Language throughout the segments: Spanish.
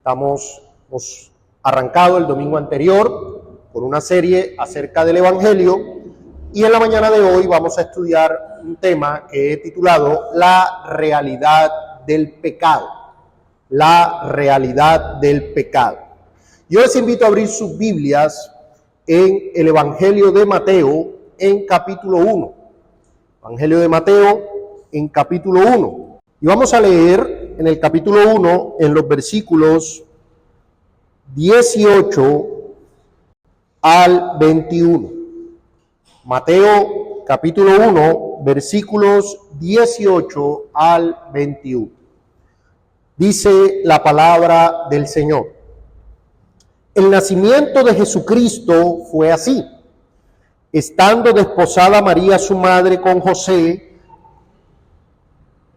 Hemos arrancado el domingo anterior con una serie acerca del Evangelio y en la mañana de hoy vamos a estudiar un tema que he titulado La realidad del pecado. La realidad del pecado. Yo les invito a abrir sus Biblias en el Evangelio de Mateo en capítulo 1. Evangelio de Mateo en capítulo 1. Y vamos a leer en el capítulo 1, en los versículos 18 al 21. Mateo capítulo 1, versículos 18 al 21. Dice la palabra del Señor. El nacimiento de Jesucristo fue así. Estando desposada María su madre con José,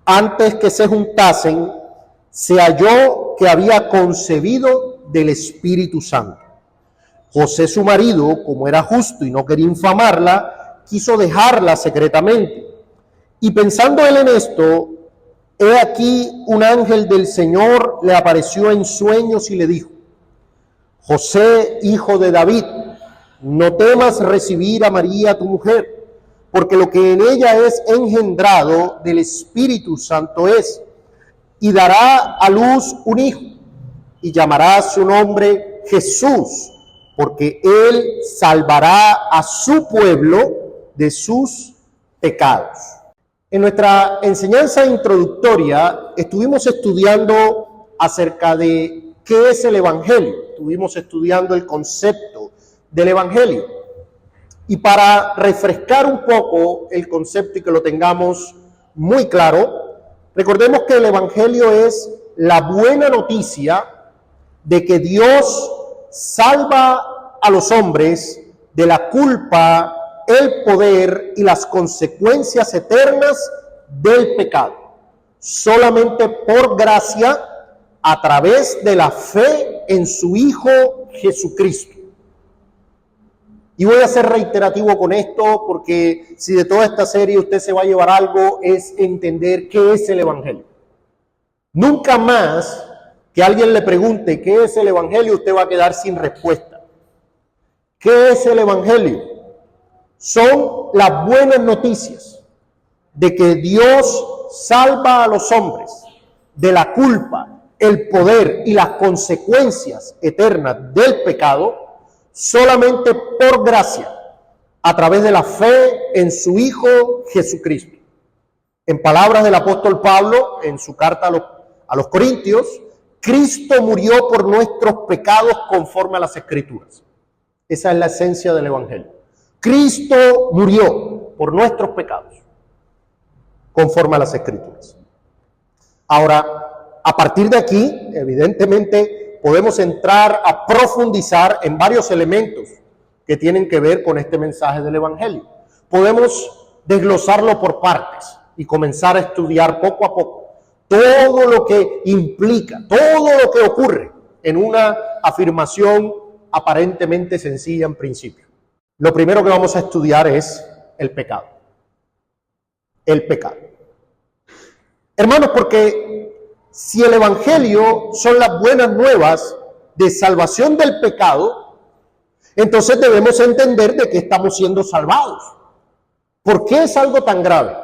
antes que se juntasen, se halló que había concebido del Espíritu Santo. José su marido, como era justo y no quería infamarla, quiso dejarla secretamente. Y pensando él en esto, he aquí un ángel del Señor le apareció en sueños y le dijo: José, hijo de David, no temas recibir a María tu mujer, porque lo que en ella es engendrado del Espíritu Santo es, y dará a luz un hijo, y llamará su nombre Jesús, porque él salvará a su pueblo de sus pecados. En nuestra enseñanza introductoria estuvimos estudiando acerca de qué es el Evangelio. Estuvimos estudiando el concepto del Evangelio. Y para refrescar un poco el concepto y que lo tengamos muy claro, recordemos que el Evangelio es la buena noticia de que Dios salva a los hombres de la culpa, el poder y las consecuencias eternas del pecado, solamente por gracia, a través de la fe en su Hijo Jesucristo. Y voy a ser reiterativo con esto, porque si de toda esta serie usted se va a llevar algo, es entender qué es el Evangelio. Nunca más que alguien le pregunte qué es el Evangelio, usted va a quedar sin respuesta. ¿Qué es el Evangelio? Son las buenas noticias de que Dios salva a los hombres de la culpa, el poder y las consecuencias eternas del pecado, solamente por gracia, a través de la fe en su Hijo Jesucristo. En palabras del apóstol Pablo, en su carta a los Corintios, Cristo murió por nuestros pecados conforme a las Escrituras. Esa es la esencia del Evangelio. Cristo murió por nuestros pecados conforme a las Escrituras. Ahora, a partir de aquí, evidentemente, podemos entrar a profundizar en varios elementos que tienen que ver con este mensaje del Evangelio. Podemos desglosarlo por partes y comenzar a estudiar poco a poco todo lo que implica, todo lo que ocurre en una afirmación aparentemente sencilla en principio. Lo primero que vamos a estudiar es el pecado. El pecado. Hermanos, porque si el Evangelio son las buenas nuevas de salvación del pecado, entonces debemos entender de qué estamos siendo salvados. ¿Por qué es algo tan grave?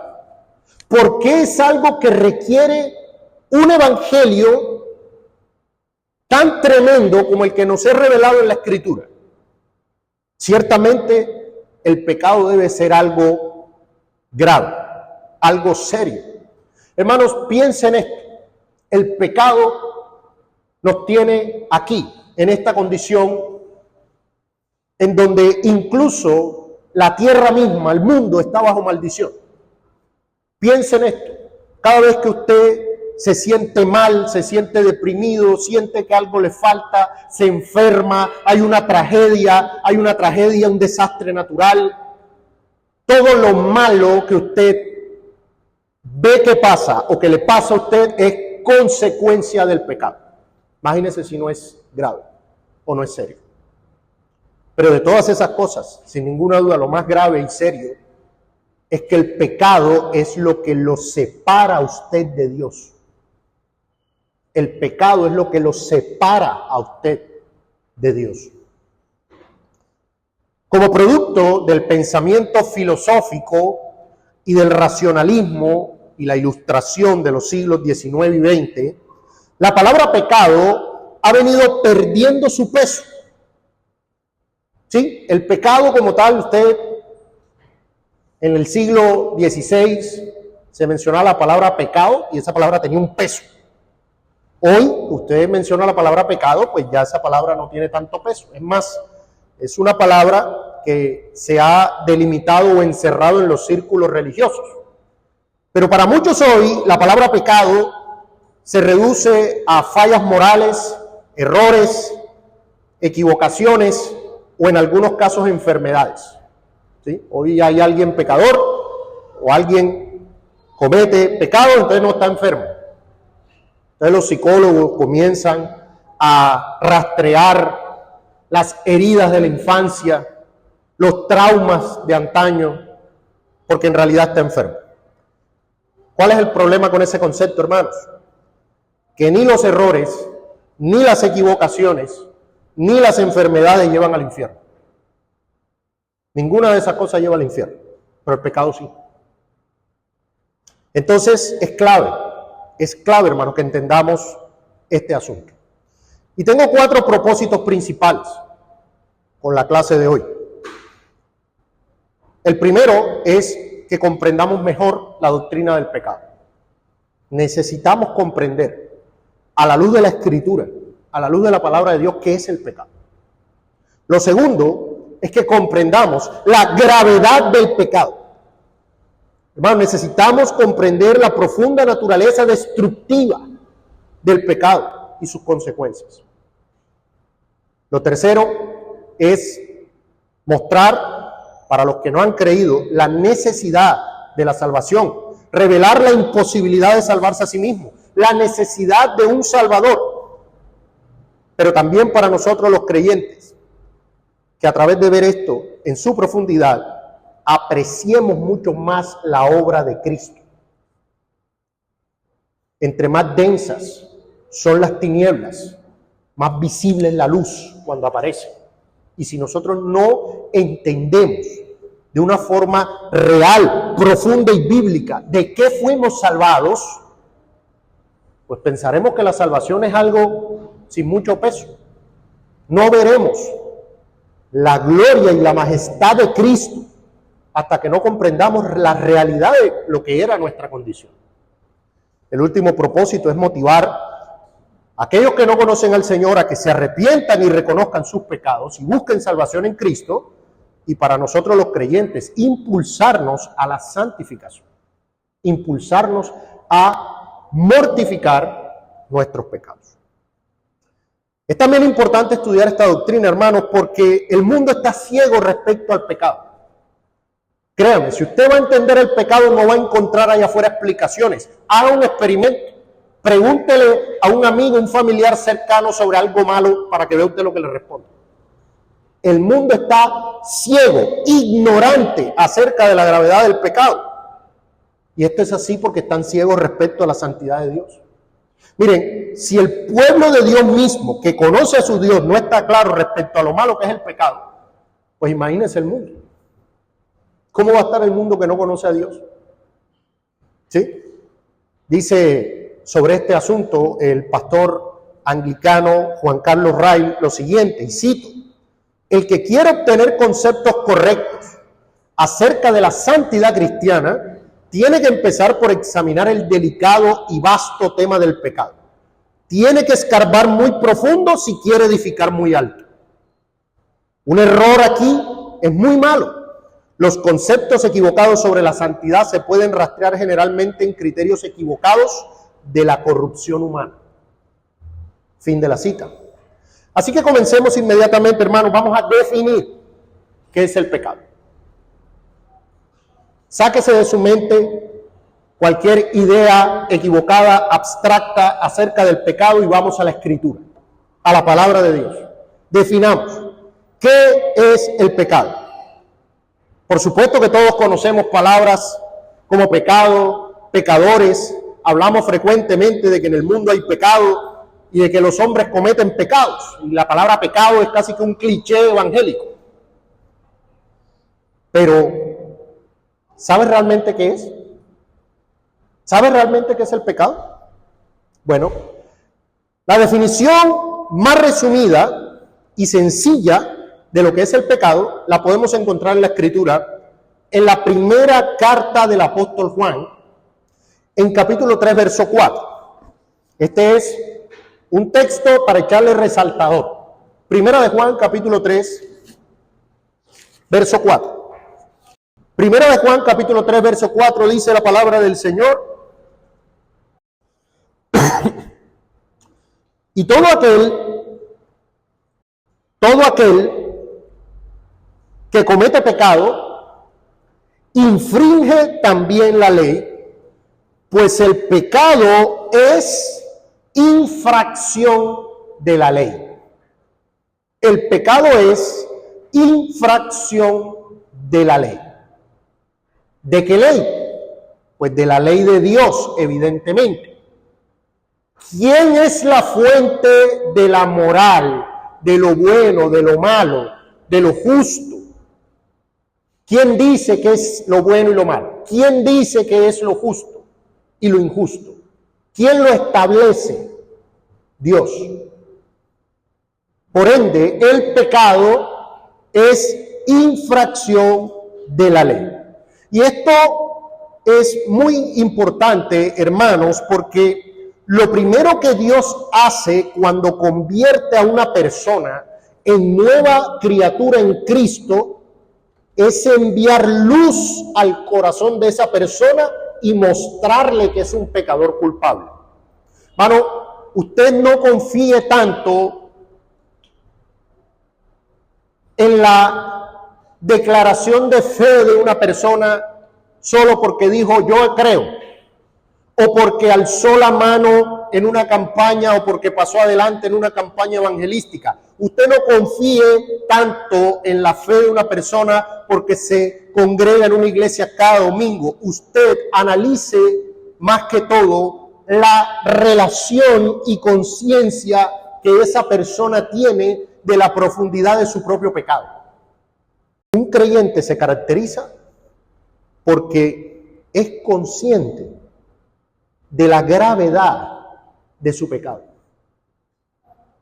¿Por qué es algo que requiere un Evangelio tan tremendo como el que nos es revelado en la Escritura? Ciertamente el pecado debe ser algo grave, algo serio. Hermanos, piensen esto. El pecado nos tiene aquí, en esta condición, en donde incluso la tierra misma, el mundo, está bajo maldición. Piensen esto. Cada vez que usted se siente mal, se siente deprimido, siente que algo le falta, se enferma, hay una tragedia, un desastre natural, todo lo malo que usted ve que pasa o que le pasa a usted es consecuencia del pecado. Imagínense si no es grave o no es serio. Pero de todas esas cosas, sin ninguna duda, lo más grave y serio es que el pecado es lo que lo separa a usted de Dios. El pecado es lo que lo separa a usted de Dios. Como producto del pensamiento filosófico y del racionalismo y la ilustración de los siglos XIX y XX, la palabra pecado ha venido perdiendo su peso. ¿Sí? El pecado como tal, usted en el siglo XVI se mencionaba la palabra pecado y esa palabra tenía un peso. Hoy usted menciona la palabra pecado, pues ya esa palabra no tiene tanto peso. Es más, es una palabra que se ha delimitado o encerrado en los círculos religiosos. Pero para muchos hoy la palabra pecado se reduce a fallas morales, errores, equivocaciones o en algunos casos enfermedades. ¿Sí? Hoy hay alguien pecador o alguien comete pecado, entonces no está enfermo. Entonces los psicólogos comienzan a rastrear las heridas de la infancia, los traumas de antaño, porque en realidad está enfermo. ¿Cuál es el problema con ese concepto, hermanos? Que ni los errores, ni las equivocaciones, ni las enfermedades llevan al infierno. Ninguna de esas cosas lleva al infierno, pero el pecado sí. Entonces es clave, hermano, que entendamos este asunto. Y tengo 4 propósitos principales con la clase de hoy. El primero es que comprendamos mejor la doctrina del pecado. Necesitamos comprender, a la luz de la Escritura, a la luz de la palabra de Dios, qué es el pecado. Lo segundo es que comprendamos la gravedad del pecado. Hermano, necesitamos comprender la profunda naturaleza destructiva del pecado y sus consecuencias. Lo tercero es mostrar, para los que no han creído, la necesidad de la salvación, revelar la imposibilidad de salvarse a sí mismo, la necesidad de un Salvador, pero también para nosotros los creyentes, que a través de ver esto en su profundidad, apreciemos mucho más la obra de Cristo. Entre más densas son las tinieblas, más visible es la luz cuando aparece. Y si nosotros no entendemos de una forma real, profunda y bíblica de qué fuimos salvados, pues pensaremos que la salvación es algo sin mucho peso. No veremos la gloria y la majestad de Cristo hasta que no comprendamos la realidad de lo que era nuestra condición. El último propósito es motivar a aquellos que no conocen al Señor a que se arrepientan y reconozcan sus pecados y busquen salvación en Cristo, y para nosotros los creyentes, impulsarnos a la santificación, impulsarnos a mortificar nuestros pecados. Es también importante estudiar esta doctrina, hermanos, porque el mundo está ciego respecto al pecado. Créame, si usted va a entender el pecado, no va a encontrar allá afuera explicaciones. Haga un experimento. Pregúntele a un amigo, un familiar cercano sobre algo malo para que vea usted lo que le responde. El mundo está ciego, ignorante acerca de la gravedad del pecado. Y esto es así porque están ciegos respecto a la santidad de Dios. Miren, si el pueblo de Dios mismo, que conoce a su Dios, no está claro respecto a lo malo que es el pecado, pues imagínense el mundo. ¿Cómo va a estar el mundo que no conoce a Dios? ¿Sí? Dice sobre este asunto el pastor anglicano Juan Carlos Ray lo siguiente, y cito: el que quiere obtener conceptos correctos acerca de la santidad cristiana tiene que empezar por examinar el delicado y vasto tema del pecado. Tiene que escarbar muy profundo si quiere edificar muy alto. Un error aquí es muy malo. Los conceptos equivocados sobre la santidad se pueden rastrear generalmente en criterios equivocados de la corrupción humana. Fin de la cita. Así que comencemos inmediatamente, hermanos. Vamos a definir qué es el pecado. Sáquese de su mente cualquier idea equivocada, abstracta acerca del pecado y vamos a la Escritura, a la palabra de Dios. Definamos qué es el pecado. Por supuesto que todos conocemos palabras como pecado, pecadores, hablamos frecuentemente de que en el mundo hay pecado y de que los hombres cometen pecados. Y la palabra pecado es casi que un cliché evangélico. Pero, ¿sabes realmente qué es? ¿Sabes realmente qué es el pecado? Bueno, la definición más resumida y sencilla de lo que es el pecado la podemos encontrar en la Escritura, en la primera carta del apóstol Juan, en capítulo 3, verso 4. Este es un texto para echarle resaltador. Primera de Juan, capítulo 3, verso 4. Primera de Juan, capítulo 3, verso 4, dice la palabra del Señor. Y todo aquel que comete pecado, infringe también la ley, pues el pecado es infracción de la ley. El pecado es infracción de la ley. ¿De qué ley? Pues de la ley de Dios, evidentemente. ¿Quién es la fuente de la moral, de lo bueno, de lo malo, de lo justo? ¿Quién dice que es lo bueno y lo malo? ¿Quién dice que es lo justo y lo injusto? ¿Quién lo establece? Dios. Por ende, el pecado es infracción de la ley. Y esto es muy importante, hermanos, porque lo primero que Dios hace cuando convierte a una persona en nueva criatura en Cristo es enviar luz al corazón de esa persona y mostrarle que es un pecador culpable. Hermano, usted no confíe tanto en la declaración de fe de una persona solo porque dijo yo creo, o porque alzó la mano en una campaña, o porque pasó adelante en una campaña evangelística. Usted no confíe tanto en la fe de una persona porque se congrega en una iglesia cada domingo. Usted analice más que todo la relación y conciencia que esa persona tiene de la profundidad de su propio pecado. Un creyente se caracteriza porque es consciente de la gravedad de su pecado.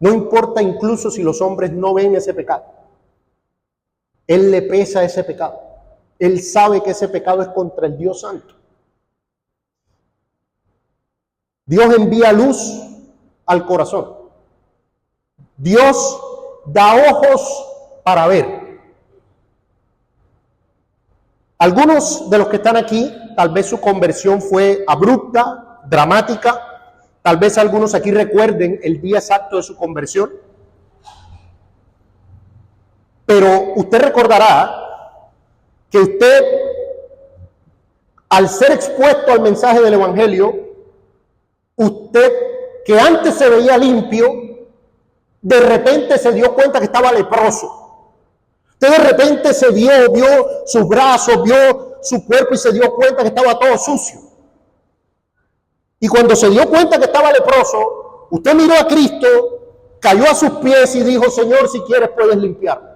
No importa incluso si los hombres no ven ese pecado. Él le pesa ese pecado. Él sabe que ese pecado es contra el Dios Santo. Dios envía luz al corazón. Dios da ojos para ver. Algunos de los que están aquí, tal vez su conversión fue abrupta, dramática. Tal vez algunos aquí recuerden el día exacto de su conversión. Pero usted recordará que usted, al ser expuesto al mensaje del Evangelio, usted que antes se veía limpio, de repente se dio cuenta que estaba leproso. Usted de repente vio sus brazos, vio su cuerpo y se dio cuenta que estaba todo sucio. Y cuando se dio cuenta que estaba leproso, usted miró a Cristo, cayó a sus pies y dijo, Señor, si quieres puedes limpiarme.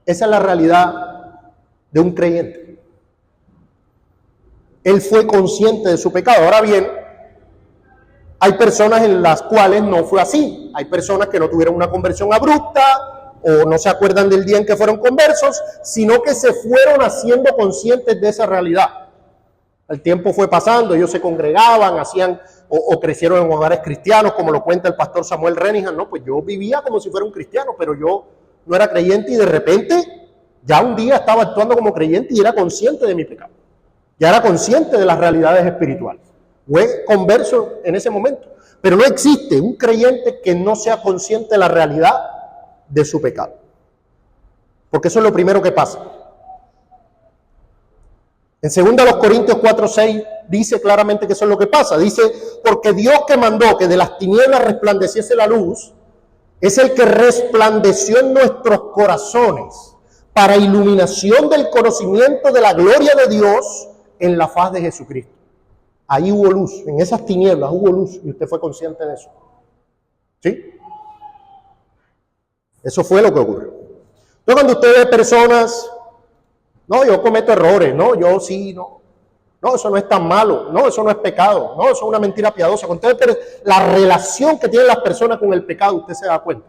Esa es la realidad de un creyente. Él fue consciente de su pecado. Ahora bien, hay personas en las cuales no fue así. Hay personas que no tuvieron una conversión abrupta o no se acuerdan del día en que fueron conversos, sino que se fueron haciendo conscientes de esa realidad. El tiempo fue pasando, ellos se congregaban, hacían o crecieron en hogares cristianos, como lo cuenta el pastor Samuel Renihan. No, pues yo vivía como si fuera un cristiano, pero yo no era creyente y de repente ya un día estaba actuando como creyente y era consciente de mi pecado. Ya era consciente de las realidades espirituales. Fue converso en ese momento. Pero no existe un creyente que no sea consciente de la realidad de su pecado. Porque eso es lo primero que pasa. En 2 Corintios 4:6 dice claramente que eso es lo que pasa. Dice, porque Dios que mandó que de las tinieblas resplandeciese la luz, es el que resplandeció en nuestros corazones para iluminación del conocimiento de la gloria de Dios en la faz de Jesucristo. Ahí hubo luz, en esas tinieblas hubo luz y usted fue consciente de eso. ¿Sí? Eso fue lo que ocurrió. Entonces, cuando usted ve personas, no, yo cometo errores, no, yo sí, no, eso no es tan malo, no, eso no es pecado, no, eso es una mentira piadosa. Cuando usted ve la relación que tienen las personas con el pecado, usted se da cuenta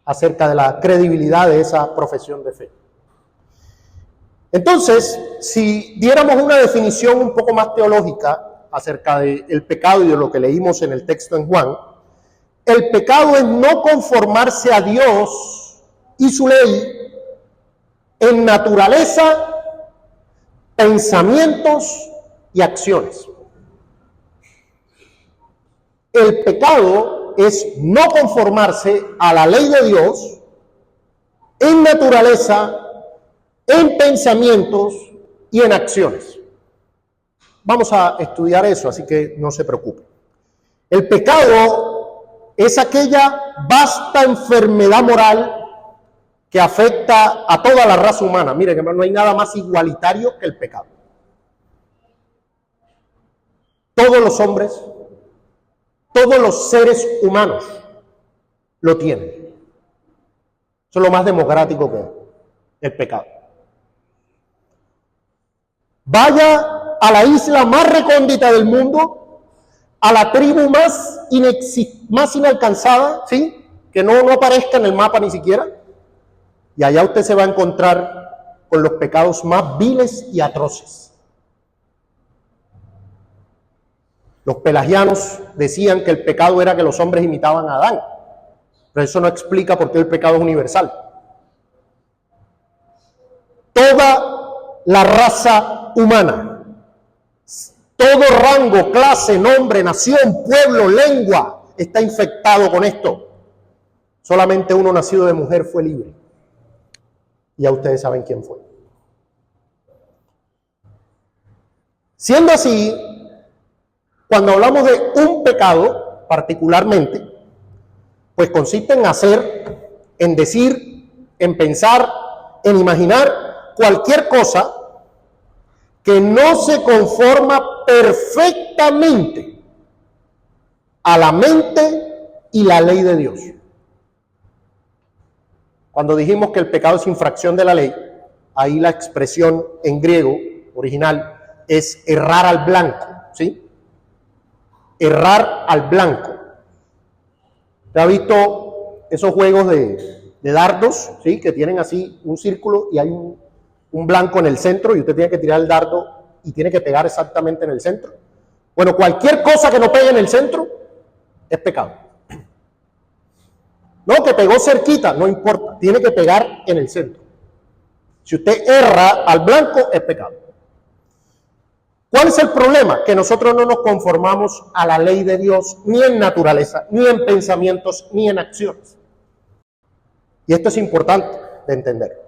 acerca de la credibilidad de esa profesión de fe. Entonces, si diéramos una definición un poco más teológica acerca del pecado y de lo que leímos en el texto en Juan, el pecado es no conformarse a Dios y su ley en naturaleza, pensamientos y acciones. El pecado es no conformarse a la ley de Dios en naturaleza, en pensamientos y en acciones. Vamos a estudiar eso, así que no se preocupe. El pecado es aquella vasta enfermedad moral que afecta a toda la raza humana. Miren, no hay nada más igualitario que el pecado. Todos los hombres, todos los seres humanos lo tienen. Eso es lo más democrático que es, el pecado. Vaya a la isla más recóndita del mundo, a la tribu más inalcanzada, ¿sí? Que no aparezca en el mapa ni siquiera, y allá usted se va a encontrar con los pecados más viles y atroces. Los pelagianos decían que el pecado era que los hombres imitaban a Adán, pero eso no explica por qué el pecado es universal. Toda la raza humana, todo rango, clase, nombre, nación, pueblo, lengua, está infectado con esto. Solamente uno nacido de mujer fue libre. Y ya ustedes saben quién fue. Siendo así, cuando hablamos de un pecado particularmente, pues consiste en hacer, en decir, en pensar, en imaginar cualquier cosa que no se conforma perfectamente a la mente y la ley de Dios. Cuando dijimos que el pecado es infracción de la ley, ahí la expresión en griego original es errar al blanco, ¿sí? Errar al blanco. ¿Te ha visto esos juegos de dardos, ¿sí? Que tienen así un círculo y hay un blanco en el centro y usted tiene que tirar el dardo y tiene que pegar exactamente en el centro? Bueno, cualquier cosa que no pegue en el centro es pecado. No, que pegó cerquita, no importa, tiene que pegar en el centro. Si usted erra al blanco, es pecado. ¿Cuál es el problema? Que nosotros no nos conformamos a la ley de Dios, ni en naturaleza, ni en pensamientos, ni en acciones. Y esto es importante de entender.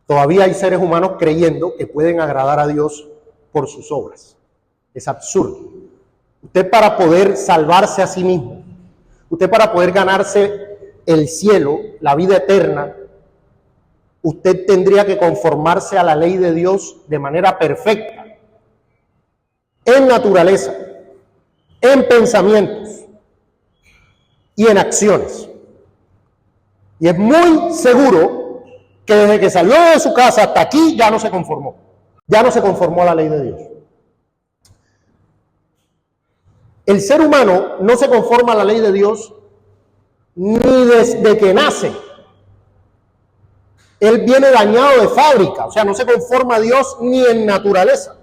Todavía hay seres humanos creyendo que pueden agradar a Dios por sus obras. Es absurdo. Usted, para poder salvarse a sí mismo, usted, para poder ganarse el cielo, la vida eterna, usted tendría que conformarse a la ley de Dios de manera perfecta, en naturaleza, en pensamientos y en acciones. Y es muy seguro que desde que salió de su casa hasta aquí ya no se conformó a la ley de Dios. El ser humano no se conforma a la ley de Dios ni desde que nace. Él viene dañado de fábrica, o sea, no se conforma a Dios ni en naturaleza.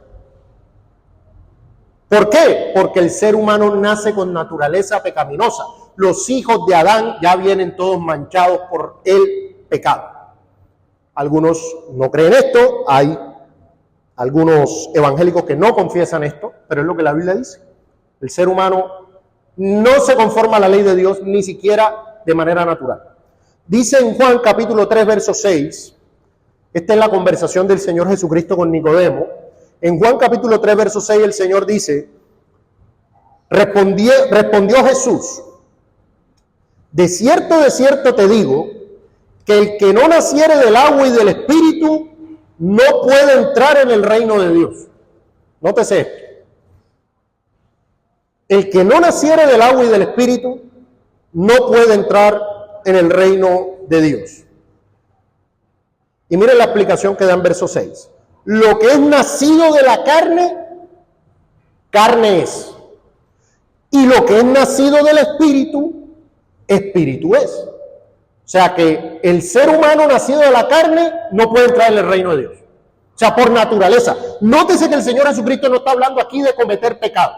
¿Por qué? Porque el ser humano nace con naturaleza pecaminosa. Los hijos de Adán ya vienen todos manchados por el pecado. Algunos no creen esto, hay algunos evangélicos que no confiesan esto, pero es lo que la Biblia dice. El ser humano no se conforma a la ley de Dios ni siquiera de manera natural. Dice en Juan capítulo 3, verso 6, esta es la conversación del Señor Jesucristo con Nicodemo. En Juan capítulo 3, verso 6, el Señor dice, respondió Jesús, de cierto te digo, que el que no naciere del agua y del Espíritu no puede entrar en el reino de Dios. Nótese esto. El que no naciere del agua y del Espíritu no puede entrar en el reino de Dios. Y miren la explicación que da en verso 6. Lo que es nacido de la carne, carne es. Y lo que es nacido del Espíritu, Espíritu es. O sea que el ser humano nacido de la carne no puede entrar en el reino de Dios. O sea, por naturaleza. Nótese que el Señor Jesucristo no está hablando aquí de cometer pecado.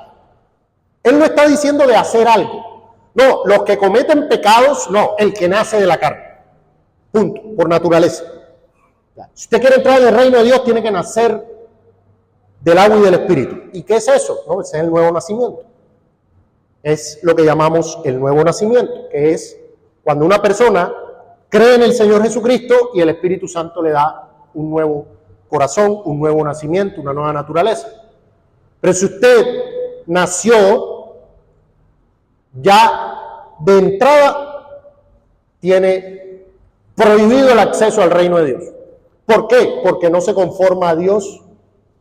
Él no está diciendo de hacer algo. No, los que cometen pecados, no, el que nace de la carne. Punto, por naturaleza. Si usted quiere entrar en el reino de Dios, tiene que nacer del agua y del Espíritu. ¿Y qué es eso? No, ese es el nuevo nacimiento. Es lo que llamamos el nuevo nacimiento, que es cuando una persona cree en el Señor Jesucristo y el Espíritu Santo le da un nuevo corazón, un nuevo nacimiento, una nueva naturaleza. Pero si usted nació, ya de entrada tiene prohibido el acceso al reino de Dios. ¿Por qué? Porque no se conforma a Dios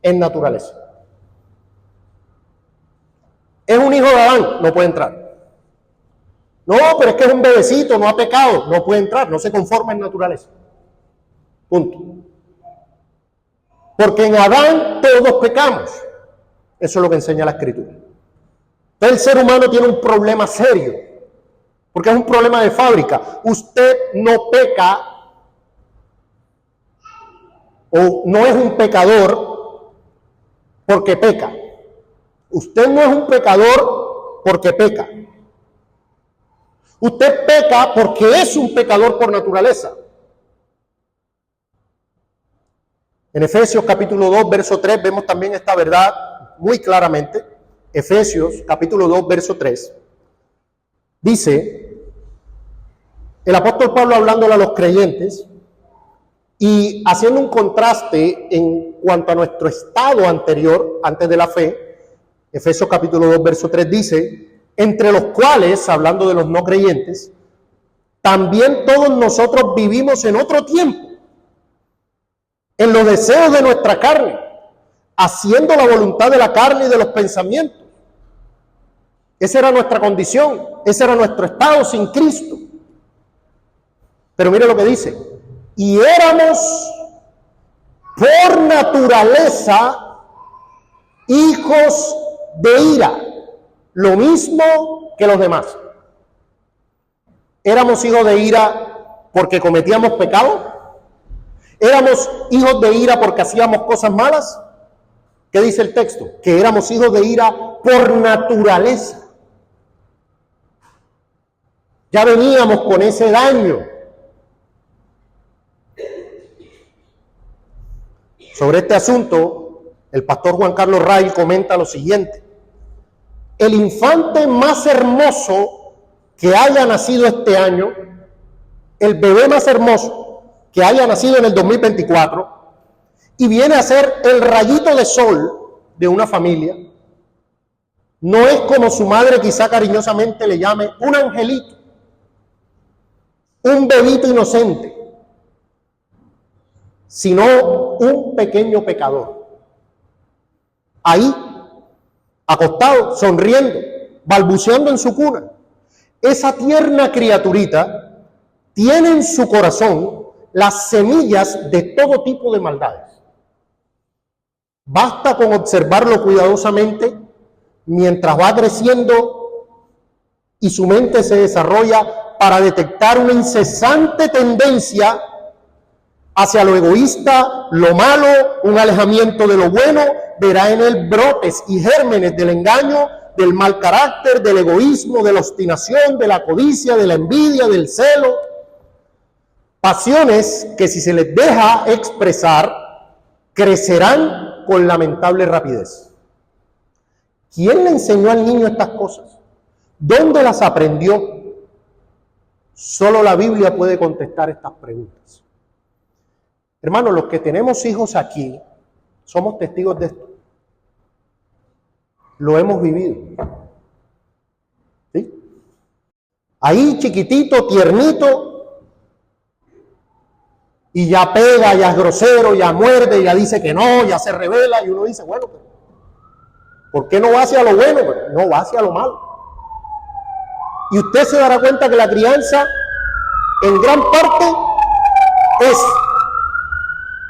en naturaleza. Es un hijo de Adán, no puede entrar. No, pero es que es un bebecito, no ha pecado, no puede entrar, no se conforma en naturaleza. Punto. Porque en Adán todos pecamos. Eso es lo que enseña la Escritura. Entonces el ser humano tiene un problema serio, porque es un problema de fábrica. Usted no peca o no es un pecador porque peca. Usted no es un pecador porque peca. Usted peca porque es un pecador por naturaleza. En Efesios capítulo 2, verso 3, vemos también esta verdad muy claramente. Efesios capítulo 2, verso 3. Dice, el apóstol Pablo hablándole a los creyentes y haciendo un contraste en cuanto a nuestro estado anterior, antes de la fe. Efesios capítulo 2, verso 3 dice, entre los cuales, hablando de los no creyentes, también todos nosotros vivimos en otro tiempo, en los deseos de nuestra carne, haciendo la voluntad de la carne y de los pensamientos. Esa era nuestra condición, ese era nuestro estado sin Cristo. Pero mire lo que dice, y éramos por naturaleza hijos de ira, lo mismo que los demás. Éramos hijos de ira porque cometíamos pecado. Éramos hijos de ira porque hacíamos cosas malas. ¿Qué dice el texto? Que éramos hijos de ira por naturaleza. Ya veníamos con ese daño. Sobre este asunto, el pastor Juan Carlos Ray comenta lo siguiente. El infante más hermoso que haya nacido este año, el bebé más hermoso que haya nacido en el 2024, y viene a ser el rayito de sol de una familia, no es como su madre quizá cariñosamente le llame un angelito, un bebito inocente, sino un pequeño pecador. Ahí, acostado, sonriendo, balbuceando en su cuna. Esa tierna criaturita tiene en su corazón las semillas de todo tipo de maldades. Basta con observarlo cuidadosamente mientras va creciendo y su mente se desarrolla para detectar una incesante tendencia hacia lo egoísta, lo malo, un alejamiento de lo bueno. Verá en él brotes y gérmenes del engaño, del mal carácter, del egoísmo, de la obstinación, de la codicia, de la envidia, del celo. Pasiones que, si se les deja expresar, crecerán con lamentable rapidez. ¿Quién le enseñó al niño estas cosas? ¿Dónde las aprendió? Solo la Biblia puede contestar estas preguntas. Hermanos, los que tenemos hijos aquí, somos testigos de esto. Lo hemos vivido. ¿Sí? Ahí chiquitito, tiernito, y ya pega, ya es grosero, ya muerde, ya dice que no, ya se revela, y uno dice, bueno, pero ¿por qué no va hacia lo bueno? Pero no va hacia lo malo. Y usted se dará cuenta que la crianza en gran parte es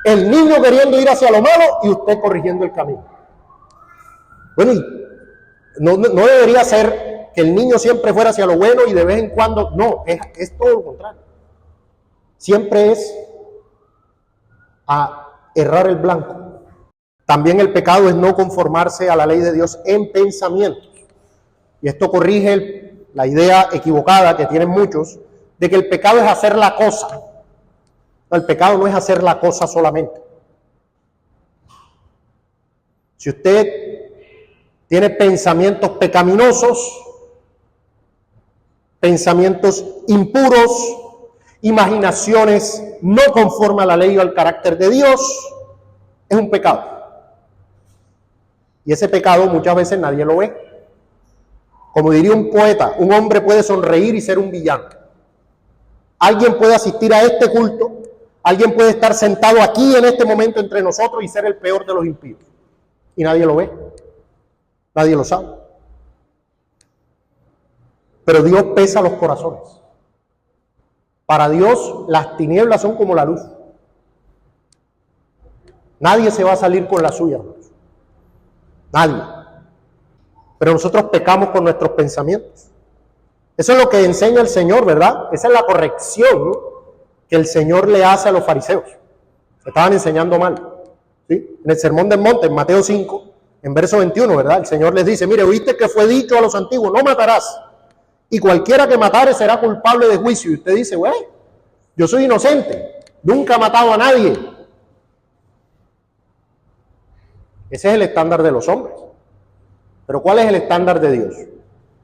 el niño queriendo ir hacia lo malo y usted corrigiendo el camino. Bueno, y no debería ser que el niño siempre fuera hacia lo bueno y de vez en cuando, no, es todo lo contrario. Siempre es a errar el blanco. También el pecado es no conformarse a la ley de Dios en pensamientos. Y esto corrige la idea equivocada que tienen muchos de que el pecado es hacer la cosa. No, el pecado no es hacer la cosa solamente. Si usted tiene pensamientos pecaminosos, pensamientos impuros, imaginaciones no conforme a la ley o al carácter de Dios, es un pecado. Y ese pecado muchas veces nadie lo ve. Como diría un poeta, un hombre puede sonreír y ser un villano. Alguien puede asistir a este culto, alguien puede estar sentado aquí en este momento entre nosotros y ser el peor de los impíos. Y nadie lo ve, nadie lo sabe. Pero Dios pesa los corazones. Para Dios las tinieblas son como la luz. Nadie se va a salir con la suya, hermanos. Nadie. Pero nosotros pecamos con nuestros pensamientos. Eso es lo que enseña el Señor, ¿verdad? Esa es la corrección que el Señor le hace a los fariseos. Se estaban enseñando mal. ¿Sí? En el Sermón del Monte, en Mateo 5, en verso 21, ¿verdad? El Señor les dice, mire, oíste que fue dicho a los antiguos, no matarás. Y cualquiera que matare será culpable de juicio. Y usted dice, güey, yo soy inocente, nunca he matado a nadie. Ese es el estándar de los hombres. Pero ¿cuál es el estándar de Dios?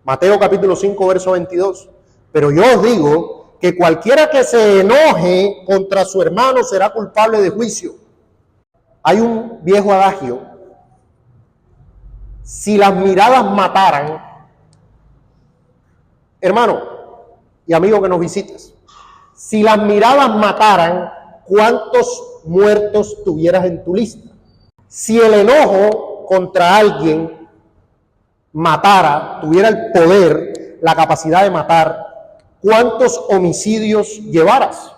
Mateo capítulo 5, verso 22. Pero yo os digo que cualquiera que se enoje contra su hermano será culpable de juicio. Hay un viejo adagio. Si las miradas mataran, hermano y amigo que nos visitas, si las miradas mataran, ¿cuántos muertos tuvieras en tu lista? Si el enojo contra alguien matara, tuviera el poder, la capacidad de matar, ¿cuántos homicidios llevaras?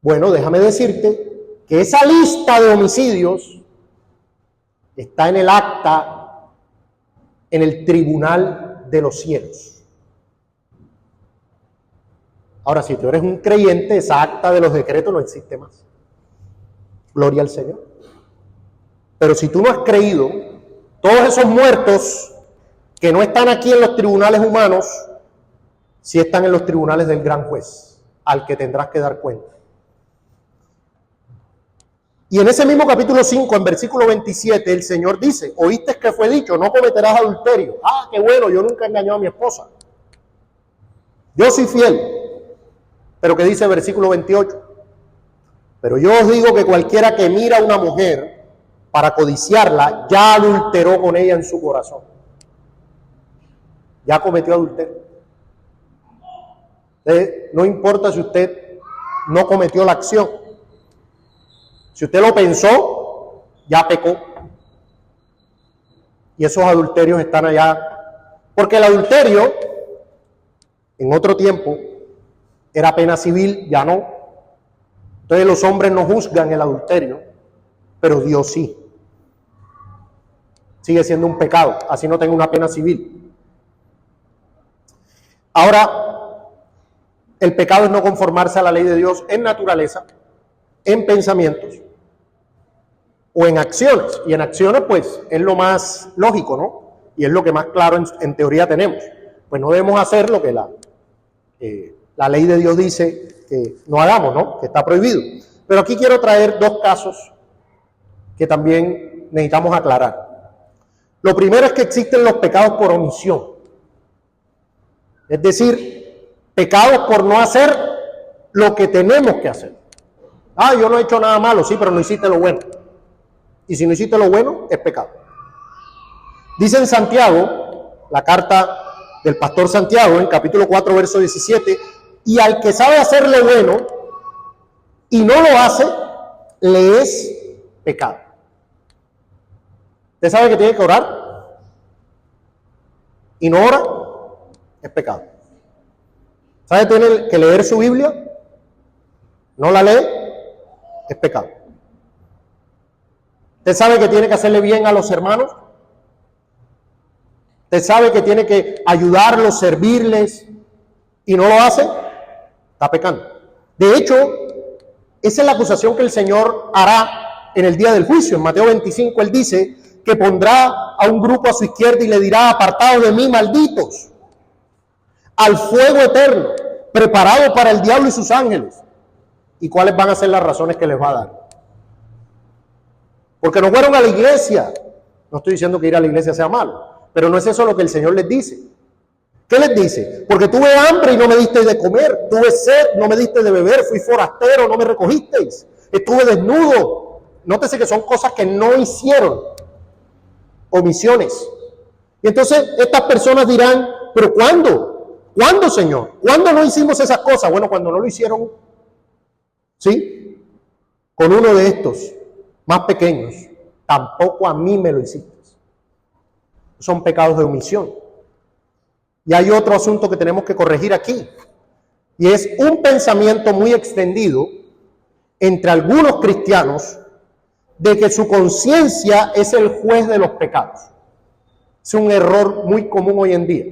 Bueno, déjame decirte que esa lista de homicidios está en el acta, en el tribunal de los cielos. Ahora, si tú eres un creyente, esa acta de los decretos no existe más. Gloria al Señor. Pero si tú no has creído, todos esos muertos que no están aquí en los tribunales humanos, sí están en los tribunales del gran juez, al que tendrás que dar cuenta. Y en ese mismo capítulo 5, en versículo 27, el Señor dice, oíste que fue dicho, no cometerás adulterio. Ah, qué bueno, yo nunca he engañado a mi esposa. Yo soy fiel. Pero ¿qué dice el versículo 28? Pero yo os digo que cualquiera que mira a una mujer para codiciarla, ya adulteró con ella en su corazón. Ya cometió adulterio. Entonces, no importa si usted no cometió la acción. Si usted lo pensó, ya pecó. Y esos adulterios están allá. Porque el adulterio, en otro tiempo, era pena civil, ya no. Entonces los hombres no juzgan el adulterio, pero Dios sí. Sigue siendo un pecado, así no tenga una pena civil. Ahora, el pecado es no conformarse a la ley de Dios en naturaleza, en pensamientos o en acciones. Y en acciones, pues, es lo más lógico, ¿no? Y es lo que más claro en teoría tenemos. Pues no debemos hacer lo que la ley de Dios dice que no hagamos, ¿no? Que está prohibido. Pero aquí quiero traer dos casos que también necesitamos aclarar. Lo primero es que existen los pecados por omisión. Es decir, pecados por no hacer lo que tenemos que hacer. Ah, yo no he hecho nada malo, sí, pero no hiciste lo bueno. Y si no hiciste lo bueno, es pecado. Dice en Santiago, la carta del pastor Santiago, en capítulo 4, verso 17, y al que sabe hacer lo bueno y no lo hace, le es pecado. ¿Usted sabe que tiene que orar? Y no ora, es pecado. ¿Sabe que tiene que leer su Biblia? No la lee, es pecado. ¿Usted sabe que tiene que hacerle bien a los hermanos? ¿Usted sabe que tiene que ayudarlos, servirles y no lo hace? Está pecando. De hecho, esa es la acusación que el Señor hará en el día del juicio. En Mateo 25 Él dice que pondrá a un grupo a su izquierda y le dirá: apartados de mí, malditos, al fuego eterno, preparado para el diablo y sus ángeles. ¿Y cuáles van a ser las razones que les va a dar? Porque no fueron a la iglesia. No estoy diciendo que ir a la iglesia sea malo, pero no es eso lo que el Señor les dice. ¿Qué les dice? Porque tuve hambre y no me disteis de comer, tuve sed, no me disteis de beber, fui forastero, no me recogisteis, estuve desnudo. Nótese que son cosas que no hicieron, omisiones. Y entonces estas personas dirán: ¿pero cuándo? ¿Cuándo, Señor? ¿Cuándo no hicimos esas cosas? Bueno, cuando no lo hicieron, ¿sí?, con uno de estos más pequeños, tampoco a mí me lo hiciste. Son pecados de omisión. Y hay otro asunto que tenemos que corregir aquí, y es un pensamiento muy extendido entre algunos cristianos de que su conciencia es el juez de los pecados. Es un error muy común hoy en día,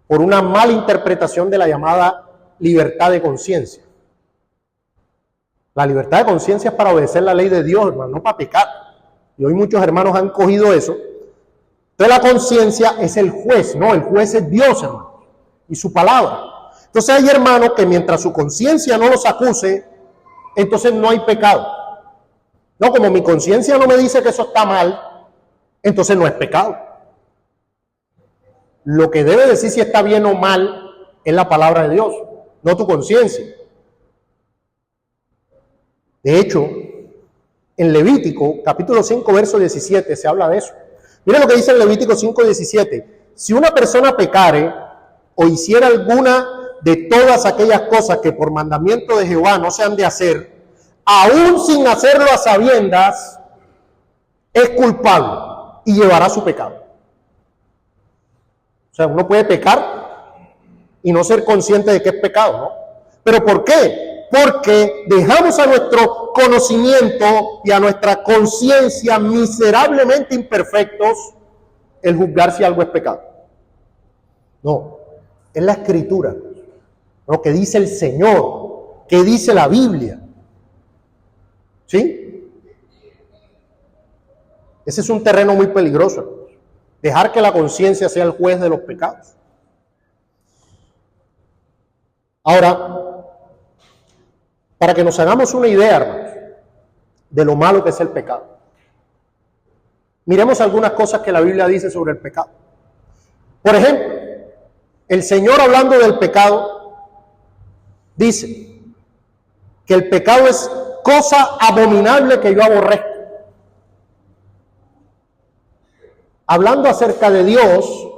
por una mala interpretación de la llamada libertad de conciencia. La libertad de conciencia es para obedecer la ley de Dios, hermano, no para pecar. Y hoy muchos hermanos han cogido eso. Entonces la conciencia es el juez, no, el juez es Dios, hermano, y su palabra. Entonces hay hermanos que mientras su conciencia no los acuse, entonces no hay pecado. No, como mi conciencia no me dice que eso está mal, entonces no es pecado. Lo que debe decir si está bien o mal es la palabra de Dios, no tu conciencia. De hecho, en Levítico, capítulo 5, verso 17, se habla de eso. Miren lo que dice en Levítico 5, 17. Si una persona pecare o hiciera alguna de todas aquellas cosas que por mandamiento de Jehová no se han de hacer, aún sin hacerlo a sabiendas, es culpable y llevará su pecado. O sea, uno puede pecar y no ser consciente de que es pecado, ¿no? ¿Pero por qué? Porque dejamos a nuestro conocimiento y a nuestra conciencia miserablemente imperfectos el juzgar si algo es pecado. No, es la Escritura, lo que dice el Señor, que dice la Biblia. ¿Sí? Ese es un terreno muy peligroso, hermanos. Dejar que la conciencia sea el juez de los pecados. Ahora, para que nos hagamos una idea, hermanos, de lo malo que es el pecado, miremos algunas cosas que la Biblia dice sobre el pecado. Por ejemplo, el Señor, hablando del pecado, dice que el pecado es cosa abominable que yo aborrezco. Hablando acerca de Dios,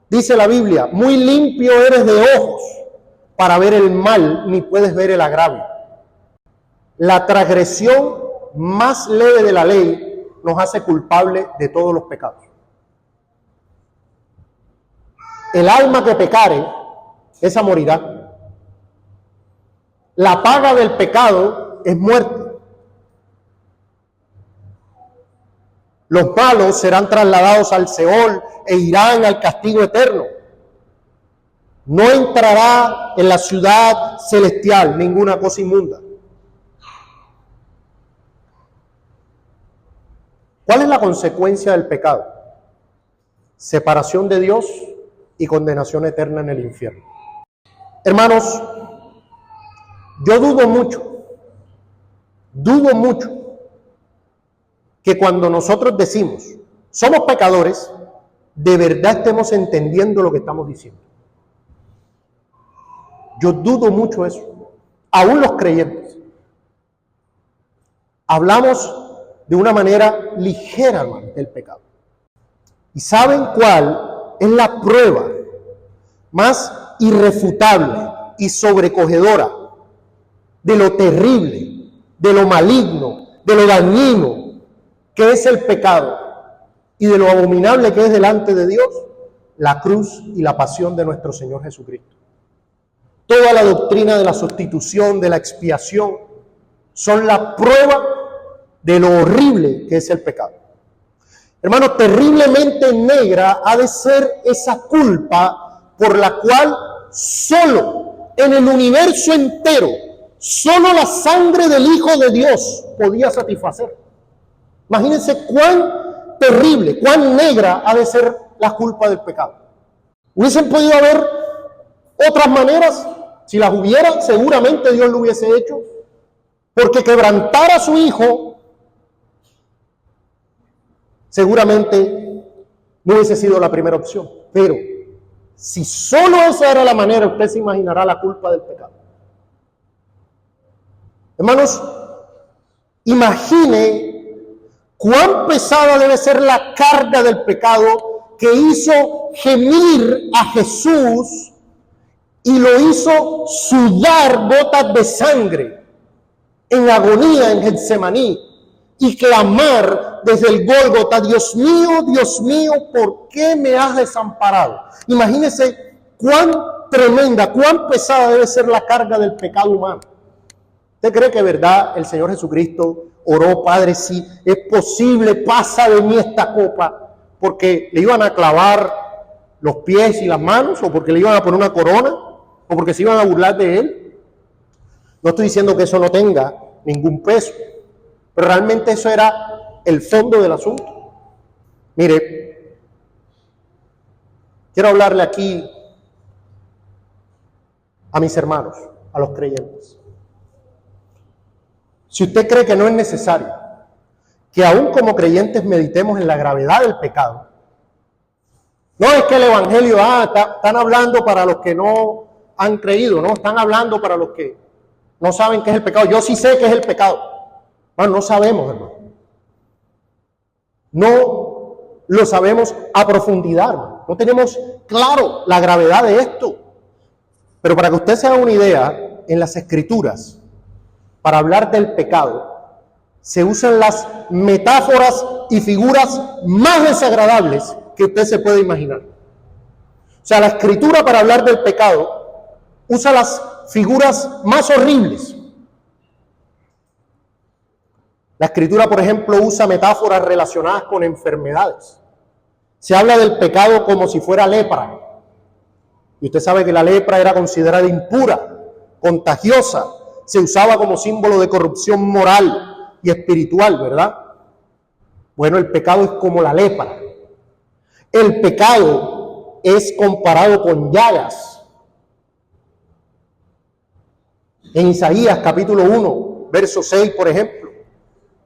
dice la Biblia: muy limpio eres de ojos para ver el mal, ni puedes ver el agravio. La transgresión más leve de la ley nos hace culpables de todos los pecados. El alma que pecare, esa morirá. La paga del pecado es muerte. Los malos serán trasladados al Seol e irán al castigo eterno. No entrará en la ciudad celestial ninguna cosa inmunda. ¿Cuál es la consecuencia del pecado? Separación de Dios y condenación eterna en el infierno. Hermanos, yo dudo mucho que cuando nosotros decimos somos pecadores, de verdad estemos entendiendo lo que estamos diciendo. Yo dudo mucho eso. Aún los creyentes hablamos de una manera ligera, hermano, del pecado. ¿Y saben cuál es la prueba más irrefutable y sobrecogedora de lo terrible de lo maligno, de lo dañino que es el pecado y de lo abominable que es delante de Dios, la cruz y la pasión de nuestro Señor Jesucristo. Toda la doctrina de la sustitución, de la expiación, son la prueba de lo horrible que es el pecado. Hermanos, terriblemente negra ha de ser esa culpa por la cual solo en el universo entero, solo la sangre del Hijo de Dios podía satisfacer. Imagínense cuán terrible, cuán negra ha de ser la culpa del pecado. ¿Hubiesen podido haber otras maneras? Si las hubiera, seguramente Dios lo hubiese hecho. Porque quebrantar a su Hijo seguramente no hubiese sido la primera opción. Pero si solo esa era la manera, usted se imaginará la culpa del pecado. Hermanos, imagine cuán pesada debe ser la carga del pecado que hizo gemir a Jesús y lo hizo sudar gotas de sangre en agonía en Getsemaní y clamar desde el Gólgota: Dios mío, ¿por qué me has desamparado? Imagínese cuán tremenda, cuán pesada debe ser la carga del pecado humano. ¿Usted cree que verdad el Señor Jesucristo oró: Padre, si es posible, pasa de mí esta copa? Porque le iban a clavar los pies y las manos, o porque le iban a poner una corona, o porque se iban a burlar de él. No estoy diciendo que eso no tenga ningún peso, pero realmente eso era el fondo del asunto. Mire, quiero hablarle aquí a mis hermanos, a los creyentes. Si usted cree que no es necesario que aún como creyentes meditemos en la gravedad del pecado, no es que el evangelio, están hablando para los que no han creído, no, están hablando para los que no saben qué es el pecado. Yo sí sé qué es el pecado. Bueno, no sabemos, hermano. No lo sabemos a profundidad, hermano. No tenemos claro la gravedad de esto. Pero para que usted se haga una idea, en las Escrituras, para hablar del pecado, se usan las metáforas y figuras más desagradables que usted se puede imaginar. O sea, la Escritura para hablar del pecado usa las figuras más horribles. La Escritura, por ejemplo, usa metáforas relacionadas con enfermedades. Se habla del pecado como si fuera lepra. Y usted sabe que la lepra era considerada impura, contagiosa. Se usaba como símbolo de corrupción moral y espiritual, ¿verdad? Bueno, el pecado es como la lepra. El pecado es comparado con llagas. En Isaías capítulo 1, verso 6, por ejemplo,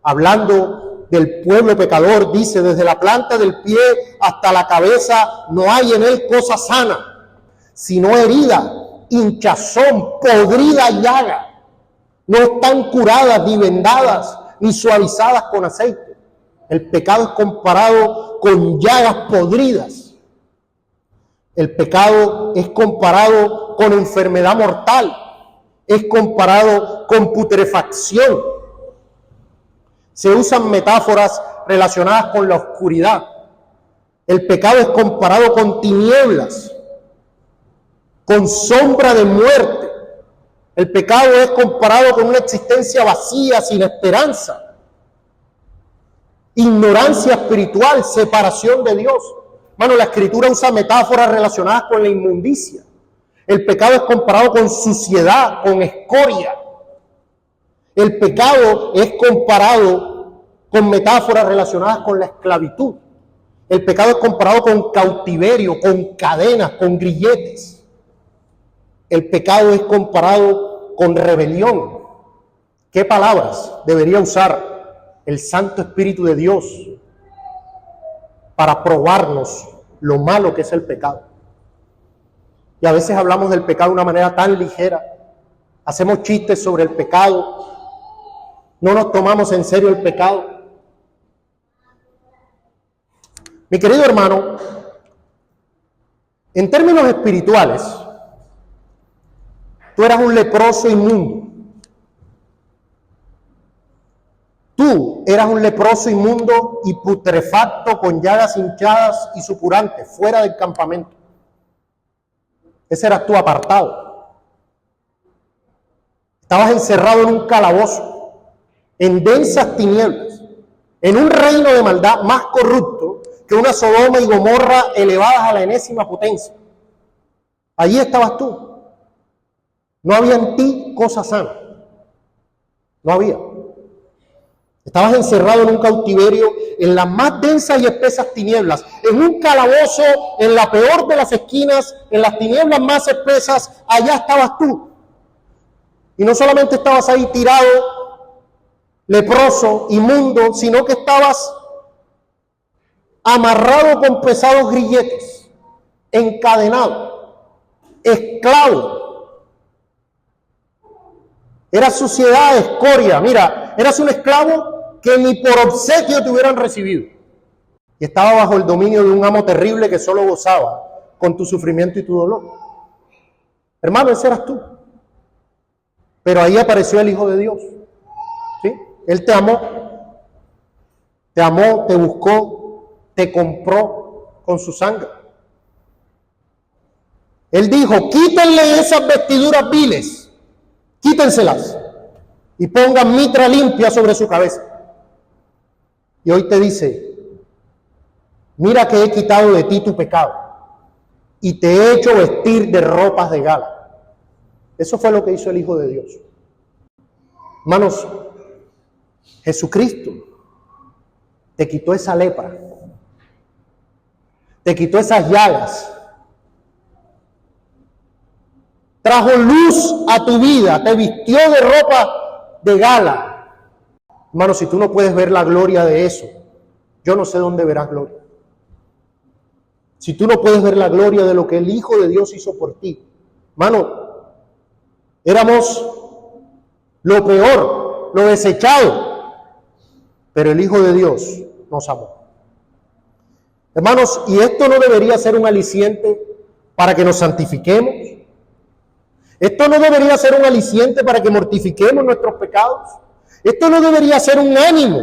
hablando del pueblo pecador, dice: desde la planta del pie hasta la cabeza no hay en él cosa sana, sino herida, hinchazón, podrida llaga. No están curadas, ni vendadas, ni suavizadas con aceite. El pecado es comparado con llagas podridas. El pecado es comparado con enfermedad mortal. Es comparado con putrefacción. Se usan metáforas relacionadas con la oscuridad. El pecado es comparado con tinieblas, con sombra de muerte. El pecado es comparado con una existencia vacía, sin esperanza, ignorancia espiritual, separación de Dios. Hermano, la Escritura usa metáforas relacionadas con la inmundicia. El pecado es comparado con suciedad, con escoria. El pecado es comparado con metáforas relacionadas con la esclavitud. El pecado es comparado con cautiverio, con cadenas, con grilletes. El pecado es comparado con rebelión. ¿Qué palabras debería usar el Santo Espíritu de Dios para probarnos lo malo que es el pecado? Y a veces hablamos del pecado de una manera tan ligera. Hacemos chistes sobre el pecado. No nos tomamos en serio el pecado. Mi querido hermano, en términos espirituales, tú eras un leproso inmundo. Tú eras un leproso inmundo y putrefacto con llagas hinchadas y supurantes, fuera del campamento. Ese eras tú, apartado. Estabas encerrado en un calabozo, en densas tinieblas, en un reino de maldad más corrupto que una Sodoma y Gomorra elevadas a la enésima potencia. Allí estabas tú. No había en ti cosa sana. No había. Estabas encerrado en un cautiverio, en las más densas y espesas tinieblas, en un calabozo, en la peor de las esquinas, en las tinieblas más espesas. Allá estabas tú. Y no solamente estabas ahí tirado, leproso, inmundo, sino que estabas amarrado con pesados grilletes, encadenado, esclavo. Eras suciedad, escoria. Mira, eras un esclavo que ni por obsequio te hubieran recibido. Y estaba bajo el dominio de un amo terrible que solo gozaba con tu sufrimiento y tu dolor. Hermano, ese eras tú. Pero ahí apareció el Hijo de Dios. ¿Sí? Él te amó, te buscó, te compró con su sangre. Él dijo, quítenle esas vestiduras viles, quítenselas y pongan mitra limpia sobre su cabeza. Y hoy te dice, mira que he quitado de ti tu pecado y te he hecho vestir de ropas de gala. Eso fue lo que hizo el Hijo de Dios. Hermanos, Jesucristo te quitó esa lepra, te quitó esas llagas, trajo luz a tu vida, te vistió de ropa de gala. Hermano, si tú no puedes ver la gloria de eso, yo no sé dónde verás gloria. Si tú no puedes ver la gloria de lo que el Hijo de Dios hizo por ti, hermano, éramos lo peor, lo desechado, pero el Hijo de Dios nos amó. Hermanos, y esto no debería ser un aliciente para que nos santifiquemos. Esto no debería ser un aliciente para que mortifiquemos nuestros pecados. Esto no debería ser un ánimo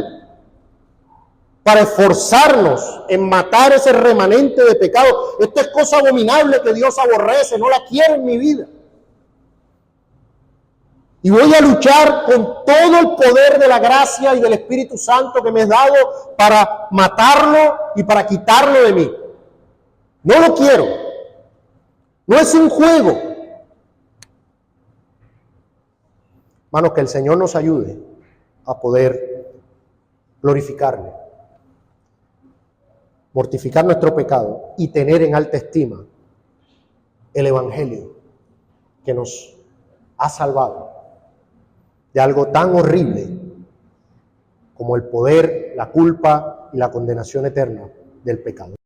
para esforzarnos en matar ese remanente de pecado. Esto es cosa abominable que Dios aborrece, no la quiere en mi vida. Y voy a luchar con todo el poder de la gracia y del Espíritu Santo que me has dado para matarlo y para quitarlo de mí. No lo quiero. No es un juego. Hermanos, que el Señor nos ayude a poder glorificarle, mortificar nuestro pecado y tener en alta estima el Evangelio que nos ha salvado de algo tan horrible como el poder, la culpa y la condenación eterna del pecado.